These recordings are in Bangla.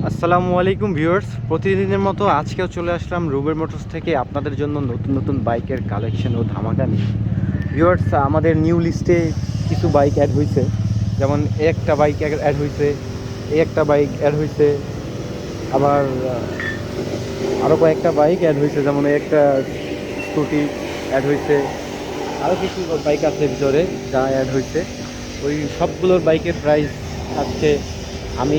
আসসালামু আলাইকুম ভিউয়ার্স, প্রতিদিনের মতো আজকেও চলে আসলাম রুবেল মোটরস থেকে আপনাদের জন্য নতুন নতুন বাইকের কালেকশন ও ধামাকা নিয়ে। ভিউয়ার্স, আমাদের নিউ লিস্টে কিছু বাইক অ্যাড হয়েছে, যেমন একটা বাইক অ্যাড হয়েছে, একটা বাইক অ্যাড হয়েছে, আবার আরও কয়েকটা বাইক অ্যাড হয়েছে, যেমন একটা স্কুটি অ্যাড হয়েছে, আরও কিছু বাইক আছে ভিতরে যা অ্যাড হয়েছে। ওই সবগুলোর বাইকের প্রাইস আজকে আমি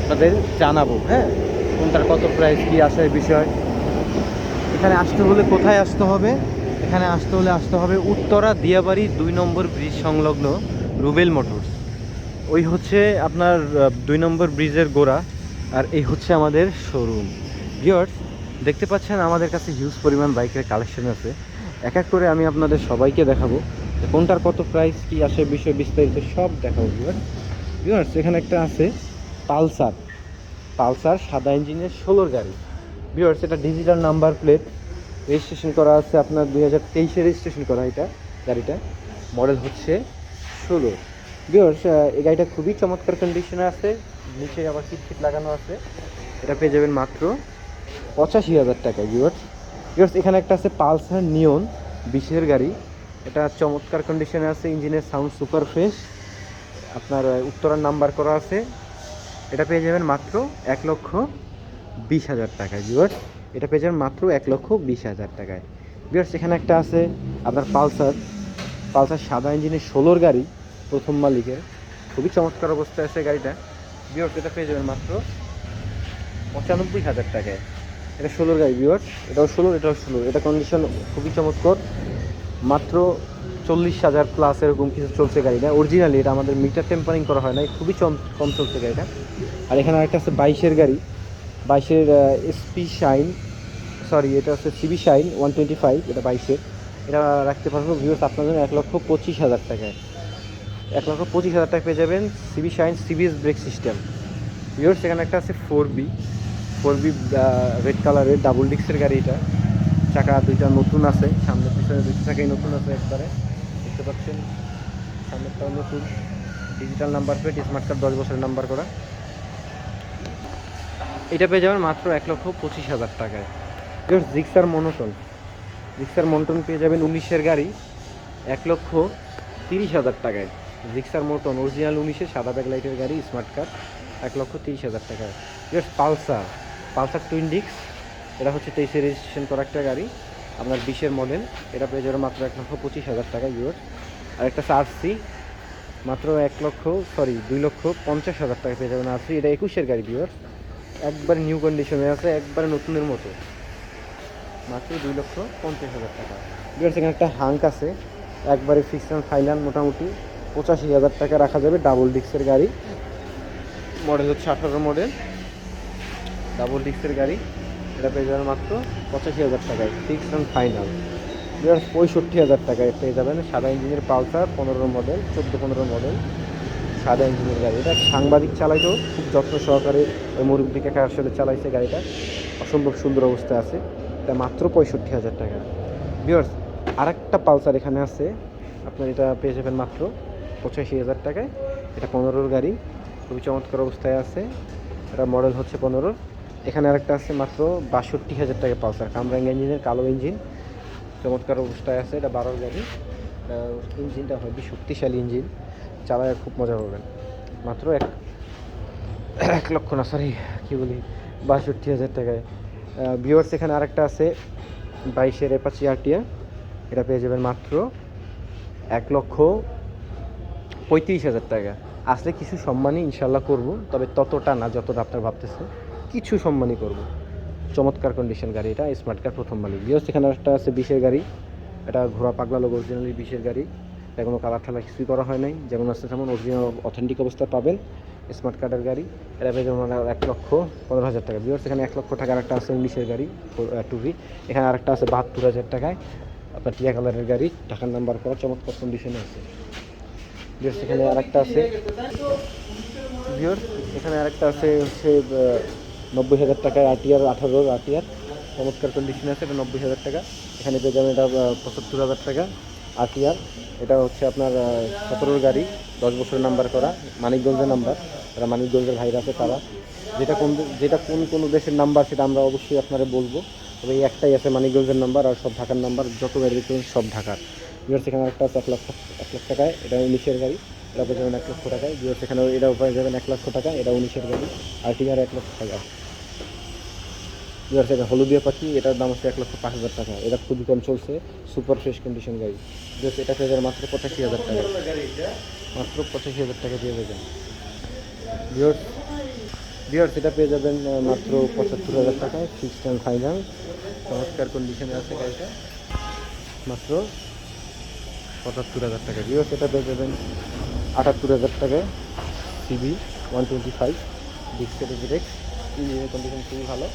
আপনাদের জানাবো। হ্যাঁ, কোনটার কত প্রাইস কী আসার বিষয়। এখানে আসতে হলে কোথায় আসতে হবে? এখানে আসতে হবে উত্তরা দিয়াবাড়ি 2 নম্বর ব্রিজ সংলগ্ন রুবেল মোটরস। ওই হচ্ছে আপনার 2 নম্বর ব্রিজের গোড়া, আর এই হচ্ছে আমাদের শোরুম। ভিউয়ার্স, দেখতে পাচ্ছেন আমাদের কাছে হিউজ পরিমাণ বাইকের কালেকশন আছে। এক এক করে আমি আপনাদের সবাইকে দেখাবো কোনটার কত প্রাইস কী আসে বিষয় বিস্তারিত সব দেখাবো। ভিউয়ার্স, এখানে একটা আছে পালসার সাদা ইঞ্জিনের 16 গাড়ি। ভিউয়ার্স, এটা ডিজিটাল নাম্বার প্লেট, রেজিস্ট্রেশন করা আছে আপনার 2023-এ রেজিস্ট্রেশন করা। গাড়িটা মডেল হচ্ছে 16। ভিউয়ার্স, এই গাড়িটা খুবই চমৎকার কন্ডিশনে আছে, নিচে আবার কিট লাগানো আছে। এটা পেয়ে যাবেন মাত্র 85,000 টাকায়। ভিউয়ার্স, এখানে একটা আছে পালসার নিয়ন 20-এর গাড়ি। এটা চমৎকার কন্ডিশনে আছে, ইঞ্জিনের সাউন্ড সুপার ফ্রেশ, আপনার উত্তরার নাম্বার করা আছে। এটা পেয়ে যাবেন মাত্র 1,20,000 টাকায়। ভিউয়ার্স, এটা পেয়ে যাবেন মাত্র 1,20,000 টাকায়। ভিউয়ার্স, এখানে একটা আছে আপনার পালসার সাদা ইঞ্জিনের 16 গাড়ি, প্রথম মালিকের, খুবই চমৎকার অবস্থায় আছে গাড়িটা। ভিউয়ার্স, এটা পেয়ে যাবেন মাত্র 95,000 টাকায়। এটা 16 গাড়ি। ভিউয়ার্স, এটাও 16। এটা কন্ডিশন খুবই চমৎকার, মাত্র 40,000 প্লাস এরকম কিছু চলছে গাড়িটা। অরিজিনালি এটা আমাদের মিটার টেম্পারিং করা হয় না, খুবই কম চলছে গাড়িটা। আর এখানে আরেকটা আছে 22-এর গাড়ি, 22-এর এটা হচ্ছে সিবি শাইন 125, এটা 22-এর। এটা রাখতে পারবো ভিউয়ার্স আপনার জন্য 1,25,000 টাকায়। 1,25,000 টাকা পেয়ে যাবেন CB Shine CBS brake system. Viewers, এখানে একটা আছে 4বি রেড কালারের ডাবল ডিস্কের গাড়ি। এটা চাকা দুইটা নতুন আছে, সামনে পিছনে দুইটা চাকাই নতুন আছে একবারে, দেখতে পাচ্ছেন। সামনেরটাও নতুন, digital number plate, smart card 10 বছরের নাম্বার করা। এটা পেয়ে যাবেন মাত্র 1,25,000 টাকায়। জিক্সার মনোটন পেয়ে যাবেন 19-এর গাড়ি 1,30,000 টাকায়। জিক্সার মোটন অরিজিনাল 19-এর সাদা ব্যাকলাইটের গাড়ি, স্মার্ট কার্ড, 1,30,000 টাকায়। পালসার টুইন ডিস্ক, এটা হচ্ছে 23-এ রেজিস্ট্রেশন করা একটা গাড়ি, আপনার 20-এর মডেল। এটা পেয়ে যাবেন মাত্র 1,25,000 টাকায়। আর একটা আরসি মাত্র 2,50,000 টাকা পেয়ে যাবেন আরসি। এটা 21-এর গাড়ি। একবারে নিউ কন্ডিশনে আছে, একবারে নতুনের মতো, মাত্র 2,50,000 টাকা। এখানে একটা হাঙ্ক আছে, একবারে ফিক্সড অ্যান্ড ফাইনাল, মোটামুটি 85,000 টাকা রাখা যাবে। ডাবল ডিস্কের গাড়ি, মডেল হচ্ছে 18 মডেল, ডাবল ডিস্কের গাড়ি। এটা পেয়ে যাবেন মাত্র 85,000 টাকায়, ফিক্সড অ্যান্ড ফাইনাল। 65,000 টাকায় পেয়ে যাবেন সাদা ইঞ্জিনের পালসার 15 মডেল, 14-15 মডেল সাদা ইঞ্জিনের গাড়ি। এটা সাংবাদিক চালাইতো, খুব যত্ন সহকারে ওই মুরব্বী কাকার সাথে চালাইছে গাড়িটা, অসম্ভব সুন্দর অবস্থায় আছে। এটা মাত্র 65,000 টাকা। ভিউয়ার্স, আরেকটা পালসার এখানে আছে আপনার, এটা পেয়ে যাবেন মাত্র 85,000 টাকায়। এটা 15-র গাড়ি, খুবই চমৎকার অবস্থায় আছে। এটা মডেল হচ্ছে 15। এখানে আরেকটা আছে মাত্র 62,000 টাকা পালসার, কামরাঙ্গা ইঞ্জিনের, কালো ইঞ্জিন, চমৎকার অবস্থায় আছে। এটা 12-র গাড়ি। ইঞ্জিনটা হবে শক্তিশালী ইঞ্জিন, চালায় খুব মজা পাবেন। মাত্র 62,000 টাকায়। ভিউয়ার্স, এখানে আরেকটা আছে 22-এর অ্যাপাচি আরটিআর। এটা পেয়ে যাবেন মাত্র 1,35,000 টাকা। আসলে কিছু সম্মানই ইনশাল্লাহ করব, তবে ততটা না যতটা আপনার ভাবতেছে, কিছু সম্মানই করব। চমৎকার কন্ডিশন গাড়ি, এটা স্মার্ট কার্ড, প্রথম মালিক। ভিউয়ার্স, এখানে একটা আছে 20-এর গাড়ি, এটা ঘোড়া পাগলা লোক, অরিজিনালি 20-এর গাড়ি। এটা কোনো কালার ঠালার কিছুই করা হয় নাই, যেমন আছে তেমন অরিজিনাল অথেন্টিক অবস্থা পাবেন। স্মার্ট কার্ডের গাড়ি, এটা পেয়ে যেমন 1,15,000 টাকা। ভিউয়ার্স, এখানে 1,00,000 টাকার একটা আছে 19-এর গাড়ি, টুভি। এখানে আরেকটা আছে 72,000 টাকায়, আপনার টিয়া কালারের গাড়ি, ঢাকার নাম্বার করা, চমৎকার কন্ডিশনে আছে। ভিউয়ার্স, এখানে আরেকটা আছে হচ্ছে 90,000 টাকায় আরটিআর, 18-র আরটিআর, চমৎকার কন্ডিশনে আছে। এটা 90,000 টাকা। এখানে পেয়ে যাবেন এটা 75,000 টাকা আরটিআর। এটা হচ্ছে আপনার 17-র গাড়ি, 10 বছরের নাম্বার করা, মানিকগঞ্জের নাম্বার, যারা মানিকগঞ্জের ভাইরা আছে তারা, যেটা কোন দেশের নাম্বার সেটা আমরা অবশ্যই আপনারা বলবো। তবে এই একটাই আছে মানিকগঞ্জের নাম্বার, আর সব ঢাকার নাম্বার, যত গাড়ি দেখবেন সব ঢাকার। ভিউয়ার্স এখানে একটা আছে 1 লাখ টাকায়, এটা 19-এর গাড়ি, এটা পেয়ে যাবেন 1 লক্ষ টাকায়। ভিউয়ার্স এখানেও এটাও পেয়ে যাবেন 1 লক্ষ টাকা, এটা 19-এর গাড়ি, আরটিআর 1 লক্ষ টাকা। ভিউয়ার্স এটা হলুদিয়া পাখি, এটার দাম হচ্ছে 1,05,000 টাকা, এটা খুবই কম চলছে, সুপার ফ্রেশ কন্ডিশন গাড়ি। ভিউয়ার্স এটা পেয়ে যাবেন মাত্র 85,000 টাকা, মাত্র 85,000 টাকা দিয়ে দেবেন। ভিউয়ার্স এটা পেয়ে যাবেন মাত্র 75,000 টাকায়, ফিক্সড অ্যান্ড ফাইনাল, চমৎকার কন্ডিশনে আছে গাড়িটা, মাত্র 75,000 টাকা। ভিউয়ার্স এটা পেয়ে যাবেন 78,000 টাকায়, সিবি 125 ডিক্সের ব্রেক, ইঞ্জিনের কন্ডিশন খুবই ভালো,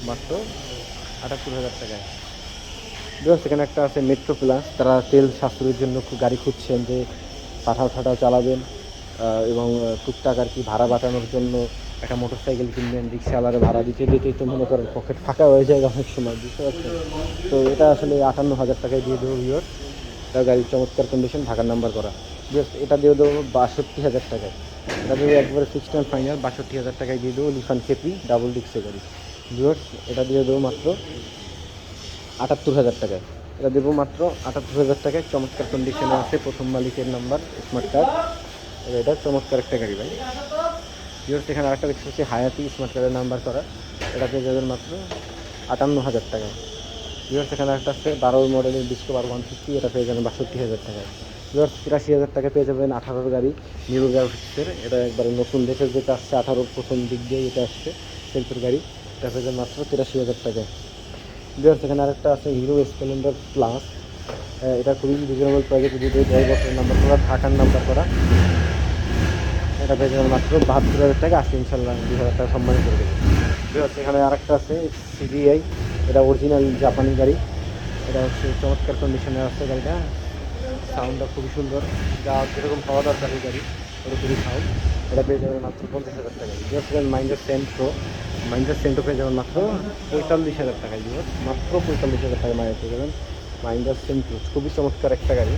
মাত্র 78,000 টাকায়। ভিউয়ার্স এখানে একটা আছে মেট্রো প্লাস, তারা তেল সাশ্রয়ের জন্য গাড়ি খুঁজছেন যে পাঠাও ঠাটাও চালাবেন এবং টুকটাক আর কি ভাড়া বাঁচানোর জন্য একটা মোটর সাইকেল কিনবেন, রিক্সাওয়ালারে ভাড়া দিতে দিতেই তো মনে করেন পকেট ফাঁকা হয়ে যায় অনেক সময়, বুঝতে পারছেন? তো এটা আসলে 58,000 টাকায় দিয়ে দেবো ভিউয়ার্স। এটা গাড়ির চমৎকার কন্ডিশন, ঢাকার নাম্বার করা। ভিউয়ার্স এটা দিয়ে দেবো 62,000 টাকায়, এটা দেবো একবারে ফিক্সড অ্যান্ড ফাইনাল 62,000 টাকায় দিয়ে দেবো, লিফান কেপি ডাবল ডিক্সের গাড়ি। ভিউয়ার্স এটা দিয়ে দেবো মাত্র 78,000 টাকায়, এটা দেবো মাত্র 78,000 টাকায়, চমৎকার কন্ডিশনে আছে, প্রথম মালিকের নাম্বার, স্মার্ট কার্ড, এটা চমৎকার একটা গাড়ি ভাই। ভিউয়ার্স এখানে আরেকটা দেখতে হচ্ছে হায়াতি স্মার্ট কার্ডের নাম্বার করা, এটা পেয়ে যাবেন মাত্র 58,000 টাকায়। ভিউয়ার্স এখানে একটা আছে 12 মডেলের ডিসকভার 150, এটা পেয়ে যাবেন 62,000 টাকায়। ভিউয়ার্স 83,000 টাকা পেয়ে যাবেন 18 গাড়ি নিউ গ্রাফিক্সের, এটা একবারে নতুন দেশের যেটা আসছে 18 প্রথম দিক দিয়ে এটা আসছে সেলফের গাড়ি, এটা পেয়ে যাবেন মাত্র 83,000 টাকায়। ভিউয়ার্স এখানে আরেকটা আছে হিরো স্প্লেন্ডার প্লাস, এটা খুবই রিজনেবল প্রাইসে, যদি 10 বছরের নাম্বার করা, ঢাকার নাম্বার করা, এটা পেয়ে যাবেন মাত্র 72,000 টাকা, আসছে ইনশাল্লাহ 2,000 টাকা সম্মানিত করে দেবে। ভিউয়ার্স এখানে আরেকটা আছে সিবিআই, এটা অরিজিনাল জাপানি গাড়ি, এটা হচ্ছে চমৎকার কন্ডিশনে আছে গাড়িটা, সাউন্ডটা খুবই সুন্দর, যা যেরকম পাওয়া দরকার এই গাড়ি ওরকমই সাউন্ড, এটা পেয়ে যাবেন মাত্র 50,000 টাকায়। ভিউয়ার্স মাইন্ডার সেন্ট্রো পেয়ে যাবেন মাত্র 45,000 টাকায়। ভিউয়ার্স মাত্র 45,000 টাকায় মাইন্ডার পেয়ে যাবেন, মাইন্ডার সেন্ট্রো খুবই চমৎকার একটা গাড়ি,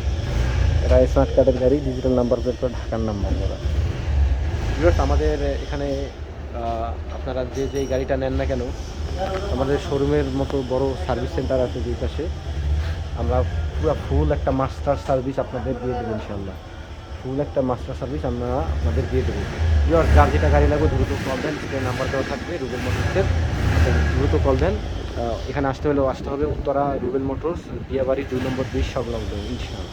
এটা স্মার্ট কার্ডের গাড়ি, ডিজিটাল নাম্বার প্লেট করে ঢাকার নাম্বার করা। ভিউয়ার্স আমাদের এখানে আপনারা যে গাড়িটা নেন না কেন, আমাদের শোরুমের মতো বড় সার্ভিস সেন্টার আছে দুই পাশে, আমরা পুরো ফুল একটা মাস্টার সার্ভিস আপনাদের দিয়ে দেবো ইনশাল্লাহ, ফুল একটা মাস্টার সার্ভিস আমরা আপনাদের দিয়ে দেবো। ভিউয়ার্স যার যেটা গাড়ি লাগবে দ্রুত কল দেন, সেটা নাম্বার দেওয়া থাকবে রুবেল মোটরসের, দ্রুত কল দেন। এখানে আসতে হবে উত্তরা রুবেল মোটরস, বিয়াবাড়ি 2 নম্বর ব্রিজ সংলগ্ন ইনশাল্লাহ।